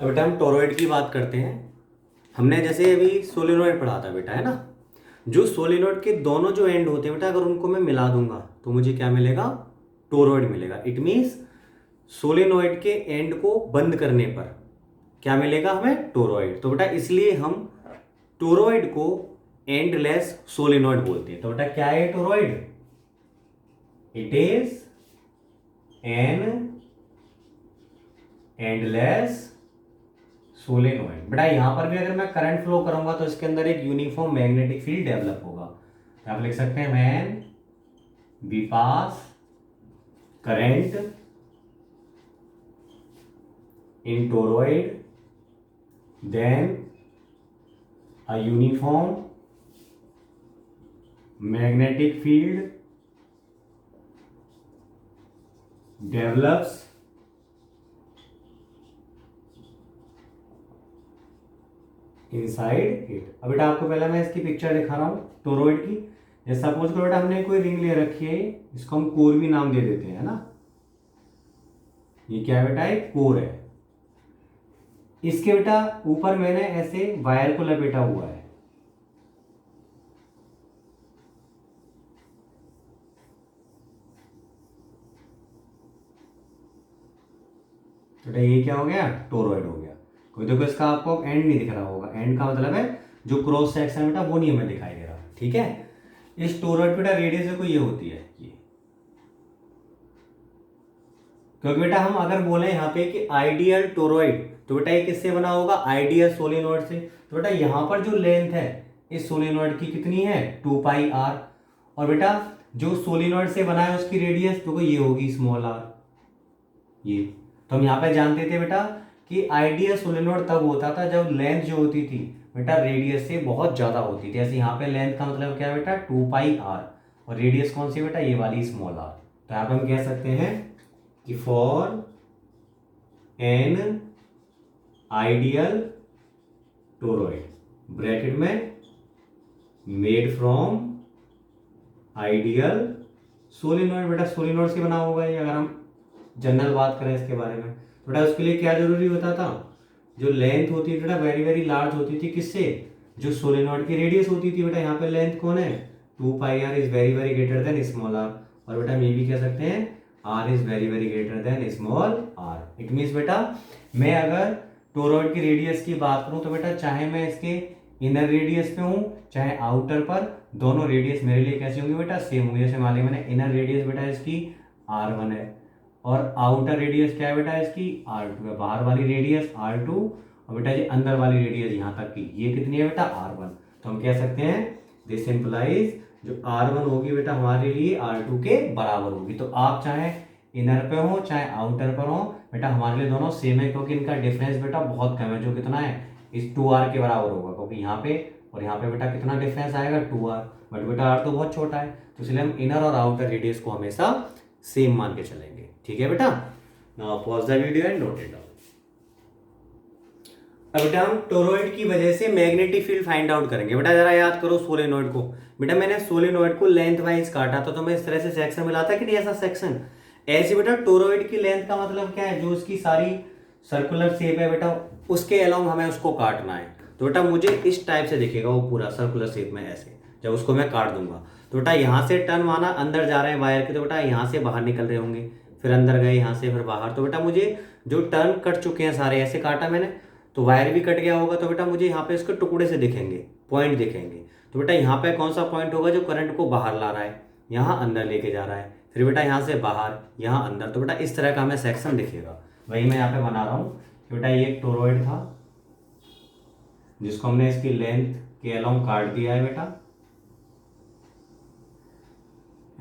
अब बेटा हम टोरॉइड की बात करते हैं। हमने जैसे अभी सोलेनॉइड पढ़ा था बेटा, है ना। जो सोलेनॉइड के दोनों जो एंड होते हैं बेटा, अगर उनको मैं मिला दूंगा तो मुझे क्या मिलेगा? टोरॉइड मिलेगा। इट मीन्स सोलेनॉइड के एंड को बंद करने पर क्या मिलेगा हमें? टोरॉइड। तो बेटा इसलिए हम टोरॉइड को एंडलेस सोलेनॉइड बोलते हैं। तो बेटा क्या है toroid? It is an endless solenoid. बेटा यहां पर भी अगर मैं करंट फ्लो करूंगा तो इसके अंदर एक यूनिफॉर्म मैग्नेटिक फील्ड डेवलप होगा। तो आप लिख सकते हैं when we pass current in toroid then a uniform magnetic field develops inside it। अब बेटा आपको पहले मैं इसकी पिक्चर दिखा रहा हूं टोरॉइड की। जैसे सपोज करो बेटा हमने कोई रिंग ले रखी है, इसको हम कोर भी नाम दे देते हैं, है ना। ये क्या है बेटा? एक कोर है। इसके बेटा ऊपर मैंने ऐसे वायर को लपेटा हुआ है। बेटा ये क्या हो गया? टोरॉइड हो गया। कोई देखो इसका आपको एंड नहीं दिख रहा होगा। एंड का मतलब है जो क्रॉस सेक्शन बेटा वो नहीं हमें दिखाई दे रहा, ठीक है। इस टोरॉइड बेटा रेडियस देखो ये होती है ये। क्योंकि बेटा हम अगर बोले यहाँ पे कि आइडियल टोरॉइड, तो बेटा ये किससे बना होगा? आइडियल सोलेनॉइड से। तो बेटा यहाँ पर जो लेंथ है इस सोलेनॉइड की कितनी है? 2πr। और बेटा जो सोलेनॉइड से बना है उसकी रेडियस देखो ये होगी स्मॉल r। ये तो हम यहाँ पे जानते थे बेटा कि आइडियल सोलेनॉइड तब होता था जब लेंथ जो होती थी बेटा रेडियस से बहुत ज्यादा होती थी। ऐसे यहाँ पे लेंथ का मतलब क्या है बेटा? 2πr। और रेडियस कौन सी बेटा? ये वाली स्मॉल r। तो यहाँ पे हम कह सकते हैं कि for an ideal toroid bracket में मेड फ्रॉम आइडियल सोलेनॉइड। बेटा सोलेनॉइड से बना होगा ये, अगर हम जनरल बात करें इसके बारे में। बेटा उसके लिए क्या जरूरी होता था? जो लेंथ होती थी बेटा वेरी वेरी लार्ज होती थी। किससे? जो सोलेनॉइड की रेडियस होती थी। बेटा यहाँ पे लेंथ कौन है? 2πr is very very greater than small r। और बेटा हम ये भी कह सकते हैं r is very very greater than small r। It means बेटा मैं अगर टोरॉइड की रेडियस की बात करूं तो बेटा चाहे मैं इसके इनर रेडियस पे हूं चाहे आउटर पर, दोनों रेडियस मेरे लिए कैसे होंगे बेटा? सेम होंगे। जैसे मान लिया मैंने इनर रेडियस बेटा इसकी r1 है और आउटर रेडियस क्या है बेटा? इसकी r2 है। बाहर वाली रेडियस r2 और बेटा ये अंदर वाली रेडियस यहाँ तक की ये कितनी है बेटा? r1। तो हम कह सकते हैं दिस इंप्लाइज जो r1 होगी बेटा हमारे लिए r2 के बराबर होगी। तो आप चाहे इनर पे हो चाहे आउटर पर हो बेटा हमारे लिए दोनों सेम है, क्योंकि इनका डिफरेंस बेटा बहुत कम है। जो कितना है? इस 2r के बराबर होगा, क्योंकि यहाँ पे और यहाँ पे बेटा कितना डिफरेंस आएगा? 2r। बट बेटा r तो बहुत छोटा है, तो इसलिए हम इनर और आउटर रेडियस को हमेशा सेम मान के चलेंगे। ठीक है बेटा। Now pause the video and note it down. अब बेटा हम टोरॉइड की वजह से मैग्नेटिक फील्ड फाइंड आउट करेंगे। बेटा जरा याद करो सोलेनॉइड को। बेटा मैंने सोलेनॉइड को लेंथ वाइज काटा था तो मैं इस तरह से सेक्शन मिलाता कि नहीं ऐसा सेक्शन। ऐसे बेटा टोरॉइड की लेंथ का मतलब क्या है? जो उसकी सारी सर्कुलर शेप है बेटा उसके अलोंग हमें उसको काटना है। तो बेटा मुझे इस टाइप से दिखेगा वो पूरा सर्कुलर शेप में ऐसे, जब उसको मैं काट दूंगा। तो बेटा यहाँ से टर्न माना अंदर जा रहे हैं वायर के, तो बेटा यहाँ से बाहर निकल रहे होंगे, फिर अंदर गए यहाँ से फिर बाहर। तो बेटा मुझे जो टर्न कट चुके हैं सारे ऐसे काटा मैंने, तो वायर भी कट गया होगा। तो बेटा मुझे यहाँ पे इसके टुकड़े से दिखेंगे, पॉइंट दिखेंगे। तो बेटा यहाँ पे कौन सा पॉइंट होगा जो करंट को बाहर ला रहा है, यहाँ अंदर लेके जा रहा है, फिर बेटा यहाँ से बाहर यहाँ अंदर। तो बेटा इस तरह का हमें सेक्शन दिखेगा। वही मैं यहाँ पे बना रहा हूँ कि बेटा ये एक टोरॉइड था जिसको हमने इसकी लेंथ के अलोंग काट दिया है बेटा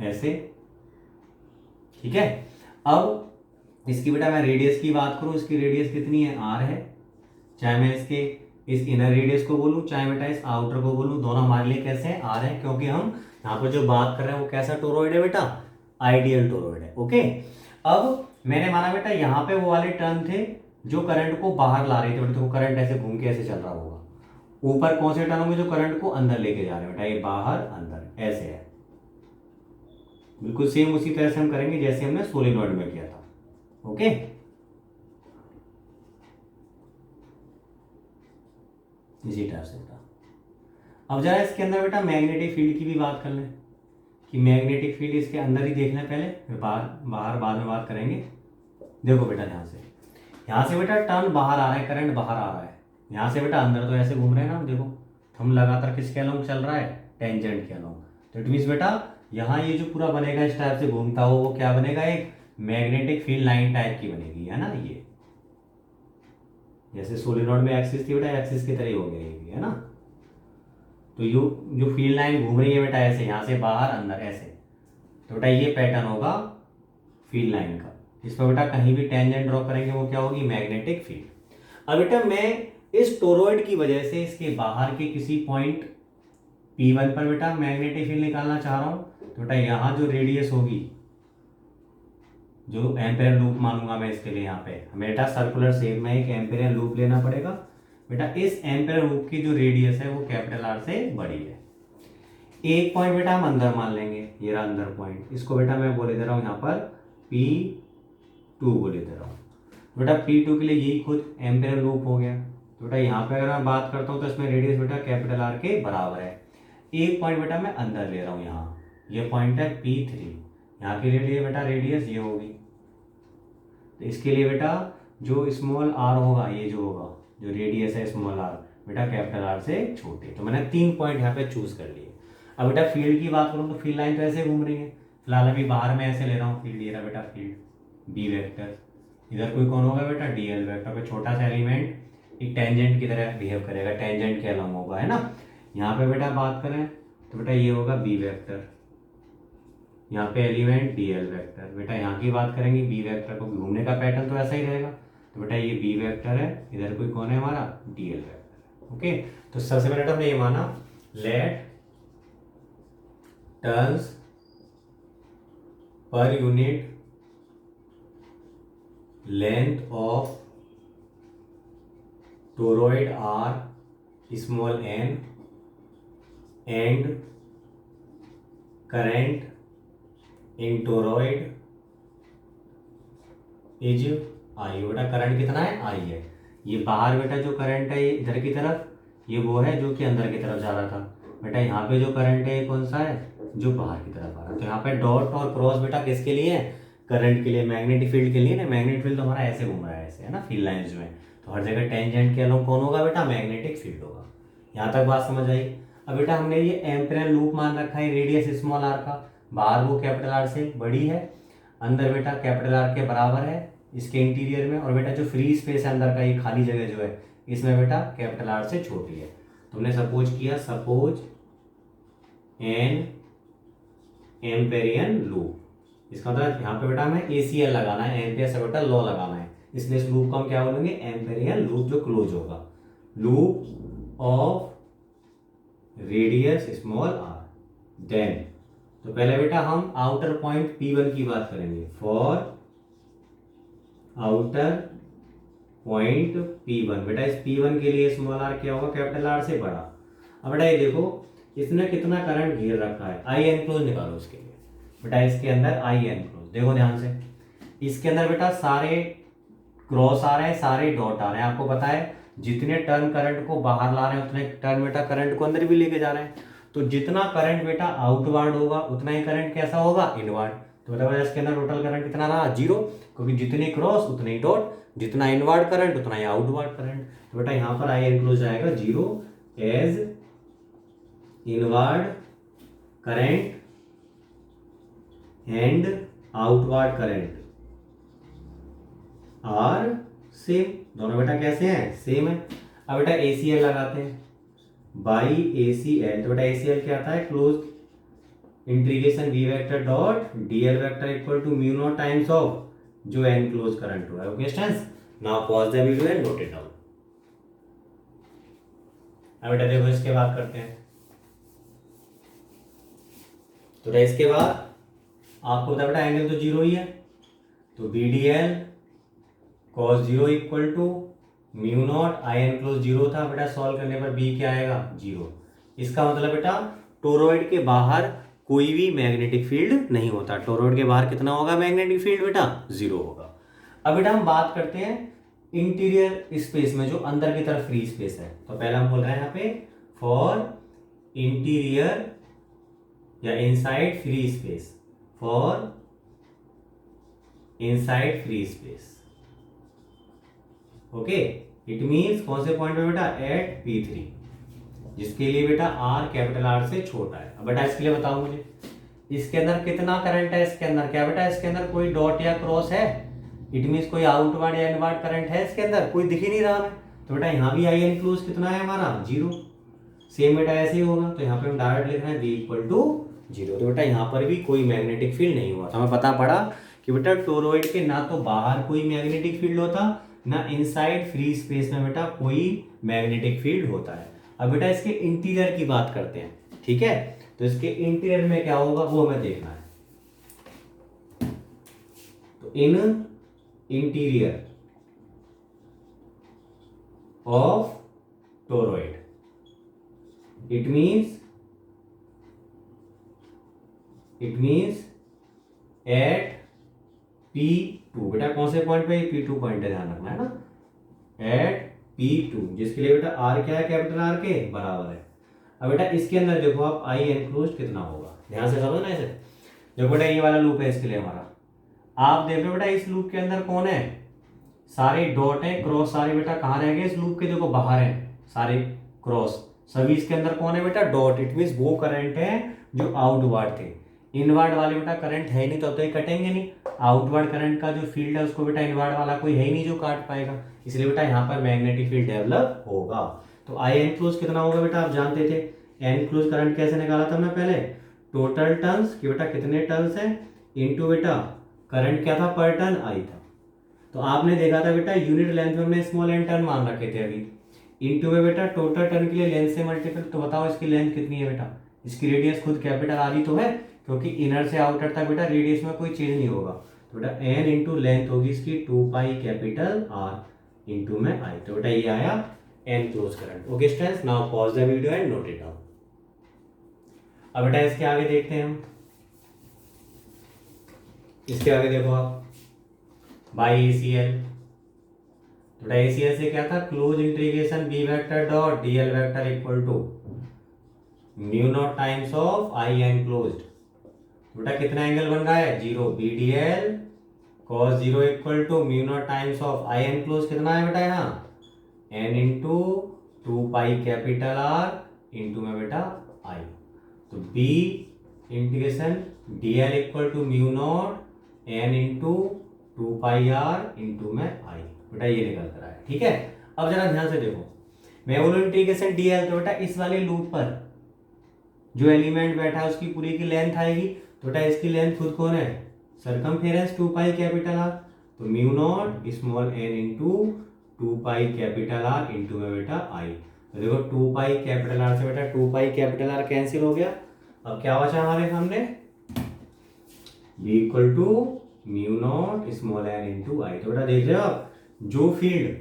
ऐसे। ठीक है। अब इसकी बेटा मैं रेडियस की बात करूं, इसकी रेडियस कितनी है? r है। चाहे मैं इसके इस इनर रेडियस को बोलूं चाहे बेटा इस आउटर को बोलूं, दोनों हमारे लिए कैसे हैं? r है, क्योंकि हम यहाँ पर जो बात कर रहे हैं वो कैसा टोरॉइड है बेटा? आइडियल टोरॉइड है। ओके। अब मैंने माना बेटा यहाँ पे वो वाले टर्न थे जो करंट को बाहर ला रहे थे। बेटा देखो करंट ऐसे घूम के ऐसे चल रहा होगा। ऊपर कौन से टर्न होंगे जो करंट को अंदर लेके जा रहे हैं? बेटा ये बाहर अंदर ऐसे है। बिल्कुल सेम उसी तरह से हम करेंगे जैसे हमने सोलेनॉइड में किया था। ओके। इसी टाइप से बेटा। अब जरा इसके अंदर बेटा मैग्नेटिक फील्ड की भी बात कर लें कि मैग्नेटिक फील्ड इसके अंदर ही देख लें पहले, फिर बाहर बाहर बाद में बात करेंगे। देखो बेटा ध्यान से, यहाँ से बेटा टर्न बाहर आ रहा है, करंट बाहर आ रहा है, यहाँ से बेटा अंदर तो ऐसे घूम रहे हैं ना, देखो हम लगातार किसके अलोंग चल रहा है, टेंजेंट के अलोंग। तो इट मीन्स बेटा यहाँ ये जो पूरा बनेगा इस टाइप से घूमता हो, वो क्या बनेगा, एक मैग्नेटिक फील्ड लाइन टाइप की बनेगी, है ना। ये जैसे सोलेनोइड में एक्सिस थी बेटा, एक्सिस की तरह हो गया ये भी, है ना। तो जो फील्ड लाइन घूम रही है बेटा ऐसे, यहाँ से बाहर अंदर ऐसे, तो बेटा ये पैटर्न होगा फील्ड लाइन का। इस पर बेटा कहीं भी टेंजेंट ड्रॉ करेंगे वो क्या होगी, मैग्नेटिक फील्ड। अब बेटा मैं इस टोरॉइड की वजह से इसके बाहर के किसी पॉइंट P1 पर बेटा मैग्नेटिक फील्ड निकालना चाह रहा हूँ, तो बेटा यहाँ जो रेडियस होगी, जो एम्पेयर लूप मानूंगा मैं इसके लिए, यहाँ पे हमें बेटा सर्कुलर शेप में एक एम्पेयर लूप लेना पड़ेगा। बेटा इस एम्पेयर लूप की जो रेडियस है वो कैपिटल R से बड़ी है। एक पॉइंट बेटा हम अंदर मान लेंगे, ये रहा अंदर पॉइंट, इसको बेटा मैं बोले दे रहा हूँ यहाँ पर P2 बोले दे रहा हूँ। बेटा P2 के लिए यही खुद एम्पेयर लूप हो गया। तो बेटा यहाँ पे अगर मैं बात करता हूँ तो इसमें रेडियस बेटा कैपिटल R के बराबर है। एक पॉइंट बेटा मैं अंदर ले रहा हूँ, यहाँ ये पॉइंट है P3, यहाँ के लिए बेटा रेडियस ये होगी। तो इसके लिए बेटा जो स्मॉल r होगा, ये जो होगा जो रेडियस है स्मॉल r, बेटा कैपिटल R से छोटे। तो मैंने 3 पॉइंट यहाँ पे चूज कर लिए। अब बेटा फील्ड की बात करूँ तो फील्ड लाइन तो ऐसे घूम रही है, फिलहाल अभी बाहर में ऐसे ले रहा हूँ फील्ड, ये रहा बेटा फील्ड B वेक्टर। इधर कोई कौन होगा बेटा DL वेक्टर, पे छोटा सा एलिमेंट एक टेंजेंट की तरह बिहेव करेगा, टेंजेंट के अलॉन्ग होगा, है ना। यहाँ पे बेटा बात करें तो बेटा ये होगा B वेक्टर, यहाँ पे एलिमेंट DL वेक्टर। बेटा यहाँ की बात करेंगे B वेक्टर को, घूमने का पैटर्न तो ऐसा ही रहेगा। तो बेटा ये B वेक्टर है, इधर कोई कौन है हमारा DL वेक्टर। ओके, तो सबसे पहले हमने ये माना let turns per unit length of toroid are small n and current in toroid is I. बेटा करंट कितना है, आई है। ये बाहर बेटा जो करंट है ये इधर की तरफ, ये वो है जो कि अंदर की तरफ जा रहा था। बेटा यहाँ पे जो करंट है ये कौन सा है, जो बाहर की तरफ आ रहा है। तो यहाँ पे डॉट और क्रॉस बेटा किसके लिए है, करंट के लिए, मैग्नेटिक फील्ड के लिए ना। मैग्नेटिक फील्ड तो हमारा ऐसे घूम रहा है ऐसे, है ना, फील्ड लाइंस में। तो हर जगह टेंजेंट के अलॉन्ग कौन होगा बेटा, मैग्नेटिक फील्ड होगा। यहाँ तक बात समझ आई। अब बेटा हमने ये एम्पेयर लूप मान रखा है, रेडियस स्मॉल r का, बाहर वो कैपिटल R से बड़ी है, अंदर बेटा कैपिटल R के बराबर है इसके इंटीरियर में। और बेटा जो फ्री स्पेस है अंदर का, ये खाली जगह जो है, इसमें बेटा कैपिटल R से छोटी है। तुमने सपोज किया, सपोज एन एम्पेरियन लूप, इसका मतलब यहाँ पे बेटा हमें ACL लगाना है, एम्पेयर से बेटा लॉ लगाना है, इसलिए इस लूप को हम क्या बोलेंगे, एम्पेरियन लूप, जो क्लोज होगा। Loop of radius small r। Then तो पहले बेटा हम आउटर पॉइंट P1 की बात करेंगे। फॉर आउटर पॉइंट P1, बेटा इस P1 के लिए स्मॉल r क्या होगा, कैपिटल R से बड़ा। अब बेटा ये देखो इसने कितना करंट घेर रखा है, आई एनक्लोज निकालो इसके लिए। बेटा इसके अंदर आई एनक्लोज, देखो ध्यान से, इसके अंदर बेटा सारे क्रॉस आ रहे हैं, सारे डॉट आ रहे हैं। आपको पता है जितने टर्न करंट को बाहर ला रहे हैं उतने टर्न बेटा करंट को अंदर भी लेके जा रहे हैं। तो जितना करंट बेटा आउटवर्ड होगा उतना ही करंट कैसा होगा, इनवर्ड। तो बेटा इसके अंदर टोटल करंट कितना रहा, 0, क्योंकि जितनी क्रॉस उतने ही डॉट, जितना इनवर्ड करंट उतना ही आउटवर्ड करंट। तो बेटा यहाँ पर आई एनक्लोज आएगा 0 as inward current and outward current are same. दोनों बेटा कैसे हैं, सेम है। अब बेटा ACL लगाते हैं, बाई ACL। तो बेटा ACL क्या आता है, close integration V vector dot DL vector equal to mu naught times of जो एनक्लोज करंट हुआ है। Okay students, now pause the video and note it down. अब बेटा देखो इसके बाद करते हैं। तो इसके बाद आपको पता बेटा एंगल तो 0 ही है, तो BDL cos 0 equal to mu naught, I enclose 0 था बेटा, सॉल्व करने पर B क्या आएगा, 0। इसका मतलब बेटा टोरॉइड के बाहर कोई भी मैग्नेटिक फील्ड नहीं होता। टोरॉइड के बाहर कितना होगा मैग्नेटिक फील्ड बेटा, 0 होगा। अब बेटा हम बात करते हैं इंटीरियर स्पेस में, जो अंदर की तरफ फ्री स्पेस है। तो पहला हम बोल रहे हैं यहाँ पे फॉर इंटीरियर या inside free space, for inside free space. Okay, it means कौन से पॉइंट पे बेटा, एट P3, जिसके लिए बेटा R कैपिटल R से छोटा है। अब बेटा इसके लिए बताओ मुझे, इसके अंदर कितना करंट है, इसके अंदर क्या बेटा, इसके अंदर कोई डॉट या क्रॉस है, इट मीन्स कोई आउटवर्ड या इनवर्ड करंट है इसके अंदर, कोई दिख ही नहीं रहा हमें। तो बेटा यहाँ भी आई एनक्लोज कितना है हमारा, 0। सेम बेटा ऐसे ही होगा, तो यहाँ पे हम डायरेक्ट लिख रहे हैं B इक्वल टू 0। तो बेटा यहाँ पर भी कोई मैग्नेटिक फील्ड नहीं हुआ। तो हमें पता पड़ा कि बेटा टोरॉइड के ना तो बाहर कोई मैग्नेटिक फील्ड होता, ना इनसाइड फ्री स्पेस में बेटा कोई मैग्नेटिक फील्ड होता है। अब बेटा इसके इंटीरियर की बात करते हैं, ठीक है। तो इसके इंटीरियर में क्या होगा वो हमें देखना है। तो in interior of toroid, it means at P2, बेटा कौन से पॉइंट पे, P2 पॉइंट है, ध्यान रखना है ना, एट P2, जिसके लिए बेटा R क्या है, कैपिटल R के बराबर है। अब बेटा इसके अंदर देखो आप आई एनक्लोज कितना होगा, ध्यान से समझना इसे। देखो बेटा ये वाला लूप है इसके लिए हमारा, आप देख लो बेटा इस लूप के अंदर कौन है, सारे डॉट है, क्रॉस सारे बेटा कहाँ रह गए इस लूप के, देखो बाहर है सारे क्रॉस, सभी इसके अंदर कौन है बेटा, डॉट। इट मीन्स वो करंट है जो आउटवर्ड थे, इनवर्ड वाले बेटा करंट है नहीं, तो ये कटेंगे नहीं। आउटवर्ड करंट का जो फील्ड है उसको बेटा इनवर्ड वाला कोई है ही नहीं जो काट पाएगा, इसलिए बेटा यहाँ पर मैग्नेटिक फील्ड डेवलप होगा। तो आई एनक्लोज कितना होगा बेटा, आप जानते थे एनक्लोज करंट कैसे निकाला था हमने पहले, टोटल टर्न्स कि बेटा कितने टर्न्स है इनटू बेटा करंट क्या था पर टर्न आई था। तो आपने देखा था बेटा यूनिट लेंथ में हमने स्मॉल एन टर्न मान रखे थे अभी, इनटू में बेटा टोटल टर्न के लिए लेंथ से मल्टीपल। तो बताओ इसकी लेंथ कितनी है बेटा, इसकी रेडियस खुद कैपिटल आर ही तो है, क्योंकि इनर से आउटर तक बेटा रेडियस में कोई चेंज नहीं होगा। तो बेटा एन इंटू लेंथ होगी इसकी 2 पाई कैपिटल आर इंटू में आई। तो बेटा ये आया enclose current. Okay students, now pause the video and note it down. अब बेटा इसके आगे देखते हैं हम, इसके आगे देखो आप बाई ACL। तो बेटा ACL से क्या था, close integration B vector dot DL vector equal to mu naught times of I enclosed. बेटा कितना एंगल बन रहा है, 0, BDL cos 0 equal to mu naught times of I enclose कितना है बेटा यहाँ, n into 2 pi capital R into में बेटा I। तो B integration DL equal to mu naught n into 2 pi R into में I। बेटा ये निकल कर आया, ठीक है। अब जरा ध्यान से देखो, मैं बोलूँ इंटीग्रेशन DL, तो बेटा इस वाले लूप पर जो एलिमेंट बैठा है उसकी पूरी की लेंथ आएगी। तो बेटा इसकी लेंथ खुद कौन है, सरकमफेरेंस 2 पाई कैपिटल आर, तो mu naught small n into 2 pi capital R into में बेटा आई। तो देखो 2 पाई कैपिटल आर से बेटा 2 पाई कैपिटल आर कैंसिल हो गया। अब क्या बचा हमारे सामने, b equal to mu naught small n into I. तो बेटा देख रहे हो आप, जो फील्ड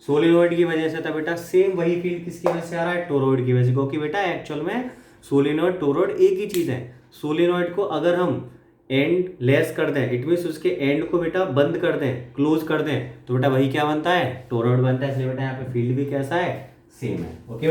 सोलिनॉइड की वजह से था बेटा, सेम वही फील्ड किसकी वजह से आ रहा है, टोरॉइड की वजह से। क्योंकि बेटा एक्चुअल में सोलिनॉइड टोरॉइड एक ही चीज है। सोलिनॉइड को अगर हम एंड लेस कर दें, इट मीन्स उसके एंड को बेटा बंद कर दें, क्लोज कर दें, तो बेटा वही क्या बनता है, टोरॉइड बनता है। इसलिए बेटा यहाँ पे फील्ड भी कैसा है, सेम है। ओके।